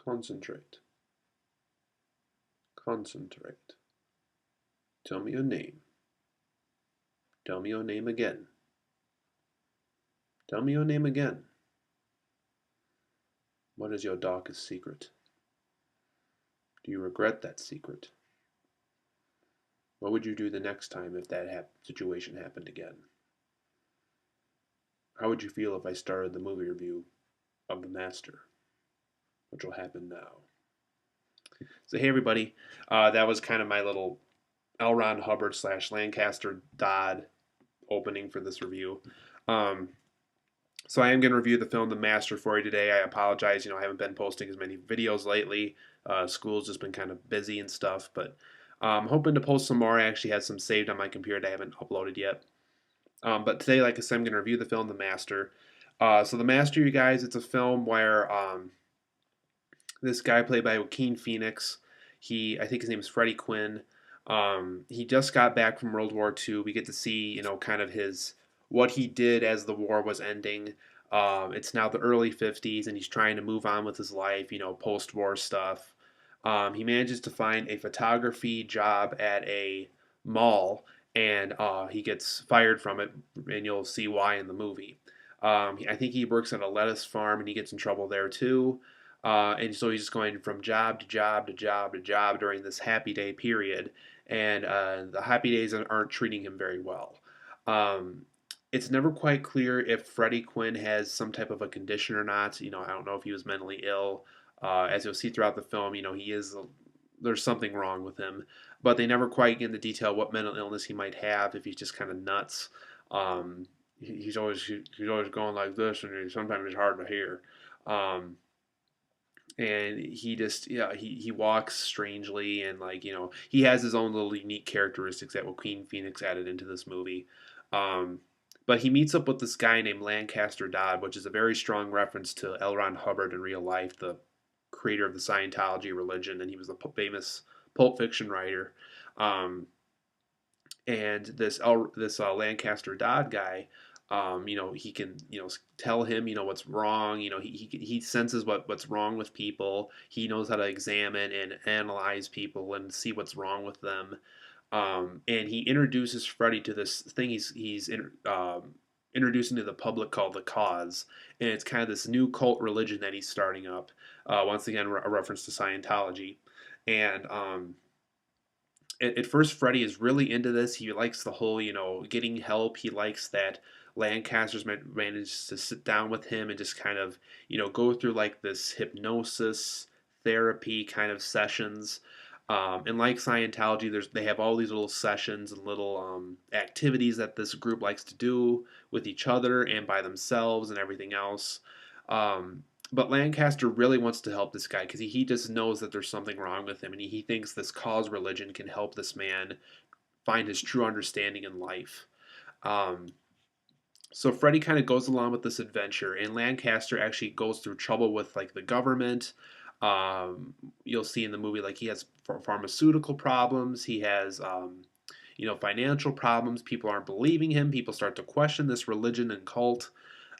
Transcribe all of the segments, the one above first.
Concentrate. Concentrate. Tell me your name. Tell me your name again. Tell me your name again. What is your darkest secret? Do you regret that secret? What would you do the next time if that situation happened again? How would you feel if I started the movie review of The Master, which will happen now? So hey everybody, that was kind of my little L. Ron Hubbard / Lancaster Dodd opening for this review. Um, so I am going to review the film The Master for you today. I apologize, I haven't been posting as many videos lately. School's just been kind of busy and stuff, but I'm hoping to post some more. I actually have some saved on my computer that I haven't uploaded yet. But today, like I said, I'm going to review the film The Master. So The Master, you guys, it's a film where this guy played by Joaquin Phoenix, I think his name is Freddie Quinn. He just got back from World War II. We get to see, kind of what he did as the war was ending. It's now the early 50s, and he's trying to move on with his life, post-war stuff. He manages to find a photography job at a mall, and he gets fired from it, and you'll see why in the movie. I think he works at a lettuce farm, and he gets in trouble there too. And so he's just going from job to job to job to job during this happy day period, and the happy days aren't treating him very well. Um, it's never quite clear if Freddie Quinn has some type of a condition or not. I don't know if he was mentally ill. As you'll see throughout the film, there's something wrong with him, but they never quite get into detail what mental illness he might have. If he's just kind of nuts. He's always going like this, and sometimes it's hard to hear. Um, and he just he walks strangely, and he has his own little unique characteristics that Joaquin Phoenix added into this movie. um, but he meets up with this guy named Lancaster Dodd, which is a very strong reference to L. Ron Hubbard in real life, the creator of the Scientology religion, and he was the famous Pulp Fiction writer. um, and this Lancaster Dodd guy, he can tell him what's wrong. He senses what's wrong with people. He knows how to examine and analyze people and see what's wrong with them. And he introduces Freddy to this thing introducing to the public called the Cause, and it's kind of this new cult religion that he's starting up. Once again, a reference to Scientology, and at first Freddie is really into this. He likes the whole, getting help. He likes that Lancaster's managed to sit down with him and just kind of, go through like this hypnosis therapy kind of sessions. And like Scientology, they have all these little sessions and little activities that this group likes to do with each other and by themselves and everything else. But Lancaster really wants to help this guy because he just knows that there's something wrong with him, and he thinks this cause religion can help this man find his true understanding in life. Um, so Freddy kind of goes along with this adventure, and Lancaster actually goes through trouble with like the government. You'll see in the movie like he has pharmaceutical problems. He has financial problems. People aren't believing him. People start to question this religion and cult.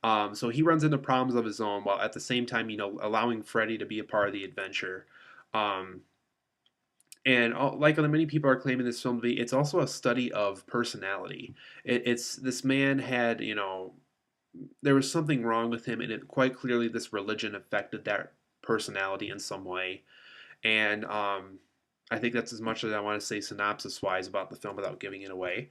So he runs into problems of his own while at the same time, allowing Freddy to be a part of the adventure. Um, and like many people are claiming this film to be, it's also a study of personality. It's this man had, there was something wrong with him, and quite clearly this religion affected that personality in some way. And I think that's as much as I want to say synopsis-wise about the film without giving it away.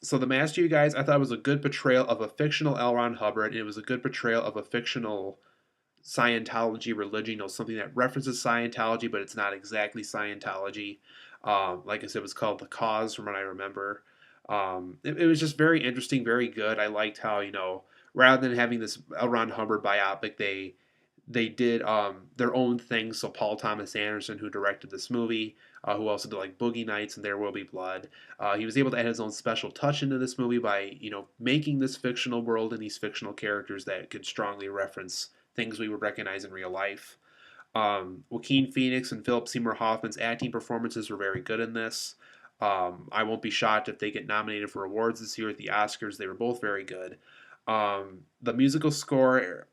So The Master, you guys, I thought it was a good portrayal of a fictional L. Ron Hubbard. It was a good portrayal of a fictional Scientology religion, something that references Scientology, but it's not exactly Scientology. Like I said, it was called The Cause, from what I remember. It was just very interesting, very good. I liked how, rather than having this L. Ron Hubbard biopic, they did their own thing. So Paul Thomas Anderson, who directed this movie, who also did like Boogie Nights and There Will Be Blood, he was able to add his own special touch into this movie by making this fictional world and these fictional characters that could strongly reference things we would recognize in real life. Joaquin Phoenix and Philip Seymour Hoffman's acting performances were very good in this. I won't be shocked if they get nominated for awards this year at the Oscars. They were both very good. The musical score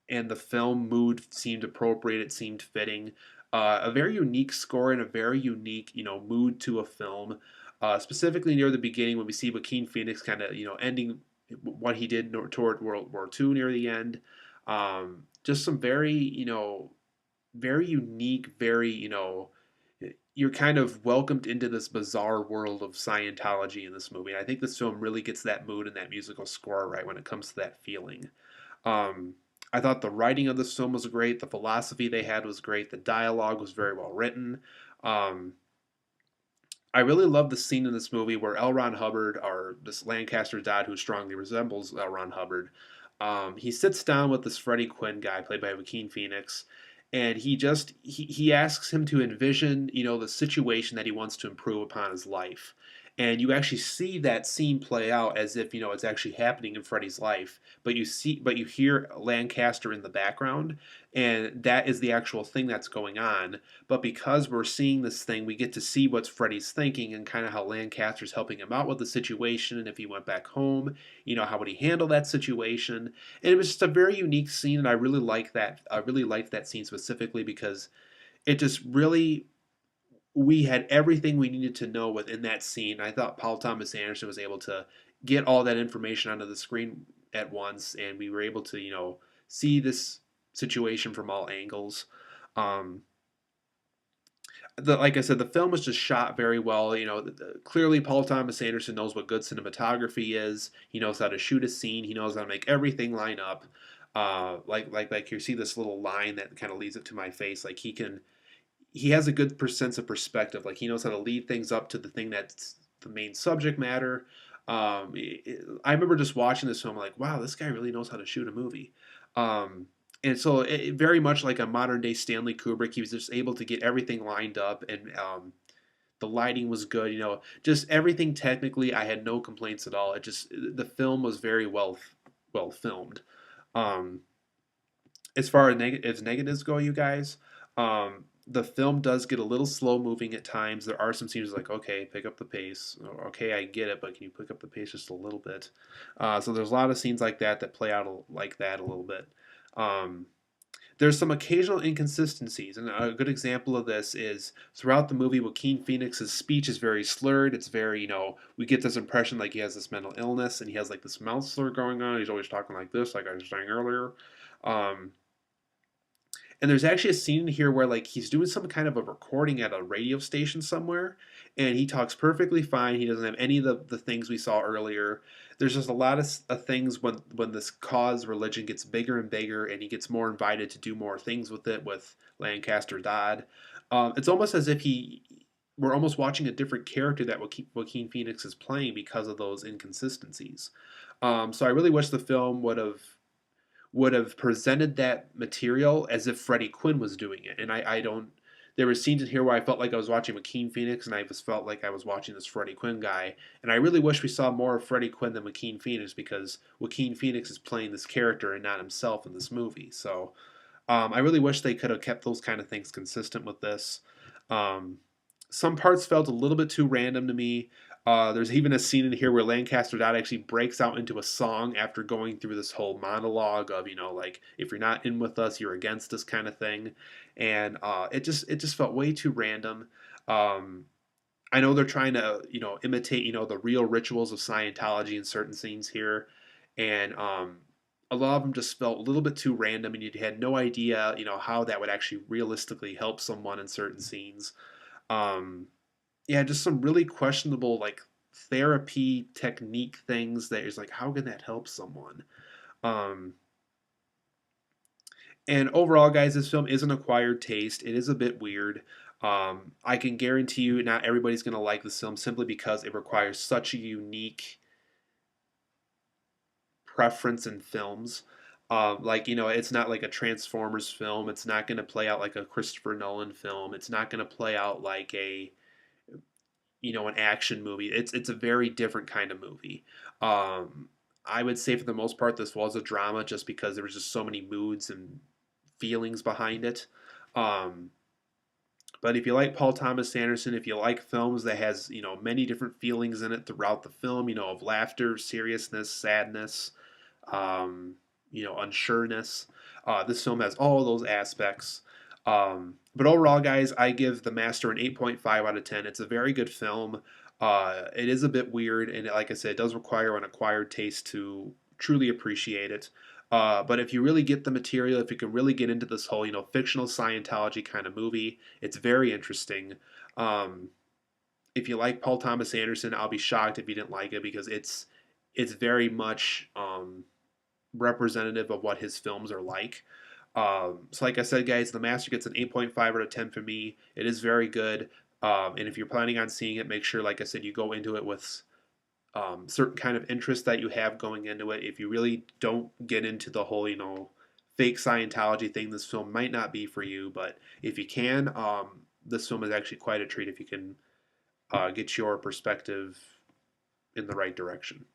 and the film mood seemed appropriate. It seemed fitting. A very unique score and a very unique, mood to a film. Specifically near the beginning when we see Joaquin Phoenix kind of, ending what he did toward World War II near the end. Just some very, very unique, very, you're kind of welcomed into this bizarre world of Scientology in this movie. And I think this film really gets that mood and that musical score right when it comes to that feeling. Um, I thought the writing of this film was great. The philosophy they had was great. The dialogue was very well written. Um, I really love the scene in this movie where L. Ron Hubbard, or this Lancaster Dodd who strongly resembles L. Ron Hubbard, he sits down with this Freddie Quinn guy played by Joaquin Phoenix, and he asks him to envision the situation that he wants to improve upon his life, and you actually see that scene play out as if it's actually happening in Freddie's life, but you hear Lancaster in the background, and that is the actual thing that's going on. But because we're seeing this thing, we get to see what's Freddie's thinking and kind of how Lancaster's helping him out with the situation. And if he went back home, how would he handle that situation? And it was just a very unique scene, and I really like that. I really liked that scene specifically because it just really we had everything we needed to know within that scene. I thought Paul Thomas Anderson was able to get all that information onto the screen at once, and we were able to see this situation from all angles. Um, like I said, the film was just shot very well. Clearly Paul Thomas Anderson knows what good cinematography is. He knows how to shoot a scene. He knows how to make everything line up. Like you see this little line that kind of leads up to my face. Like he has a good sense of perspective. Like he knows how to lead things up to the thing that's the main subject matter. I remember just watching this film like, wow, this guy really knows how to shoot a movie. And so very much like a modern day Stanley Kubrick, he was just able to get everything lined up, and the lighting was good. Just everything technically, I had no complaints at all. It just the film was very well filmed. Um, as far as negatives go, you guys, the film does get a little slow moving at times. There are some scenes like, okay, pick up the pace. Okay, I get it, but can you pick up the pace just a little bit? So there's a lot of scenes like that play out like that a little bit. Um, there's some occasional inconsistencies, and a good example of this is throughout the movie, Joaquin Phoenix's speech is very slurred. It's very, we get this impression like he has this mental illness and he has like this mouth slur going on. He's always talking like this, like I was saying earlier. Um, and there's actually a scene here where like he's doing some kind of a recording at a radio station somewhere, and he talks perfectly fine. He doesn't have any of the things we saw earlier. There's just a lot of things when this cause religion gets bigger and bigger, and he gets more invited to do more things with it with Lancaster Dodd. It's almost as if we're almost watching a different character that Joaquin Phoenix is playing because of those inconsistencies. So I really wish the film would have presented that material as if Freddie Quinn was doing it. And I don't. There were scenes in here where I felt like I was watching Joaquin Phoenix, and I just felt like I was watching this Freddie Quinn guy. And I really wish we saw more of Freddie Quinn than Joaquin Phoenix because Joaquin Phoenix is playing this character and not himself in this movie. So I really wish they could have kept those kind of things consistent with this. Um, some parts felt a little bit too random to me. There's even a scene in here where Lancaster Dodd actually breaks out into a song after going through this whole monologue of, like if you're not in with us, you're against us kind of thing, and it just felt way too random. Um, I know they're trying to imitate the real rituals of Scientology in certain scenes here, and a lot of them just felt a little bit too random, and you had no idea how that would actually realistically help someone in certain scenes. Um, yeah, just some really questionable like therapy technique things that is like, how can that help someone? Um, and overall, guys, this film is an acquired taste. It is a bit weird. I can guarantee you, not everybody's going to like this film simply because it requires such a unique preference in films. It's not like a Transformers film. It's not going to play out like a Christopher Nolan film. It's not going to play out like an action movie. It's a very different kind of movie. I would say for the most part this was a drama just because there was just so many moods and feelings behind it. Um, but if you like Paul Thomas Anderson, if you like films that has many different feelings in it throughout the film, of laughter, seriousness, sadness, um, unsureness. This film has all of those aspects. But overall, guys, I give The Master an 8.5 out of 10. It's a very good film. It is a bit weird, and like I said, it does require an acquired taste to truly appreciate it. But if you really get the material, if you can really get into this whole, fictional Scientology kind of movie, it's very interesting. Um, if you like Paul Thomas Anderson, I'll be shocked if you didn't like it because it's very much representative of what his films are like. So, like I said, guys, The Master gets an 8.5 out of 10 for me. It is very good. And if you're planning on seeing it, make sure, like I said, you go into it with certain kind of interest that you have going into it. If you really don't get into the whole, fake Scientology thing, this film might not be for you. But if you can, this film is actually quite a treat if you can get your perspective in the right direction.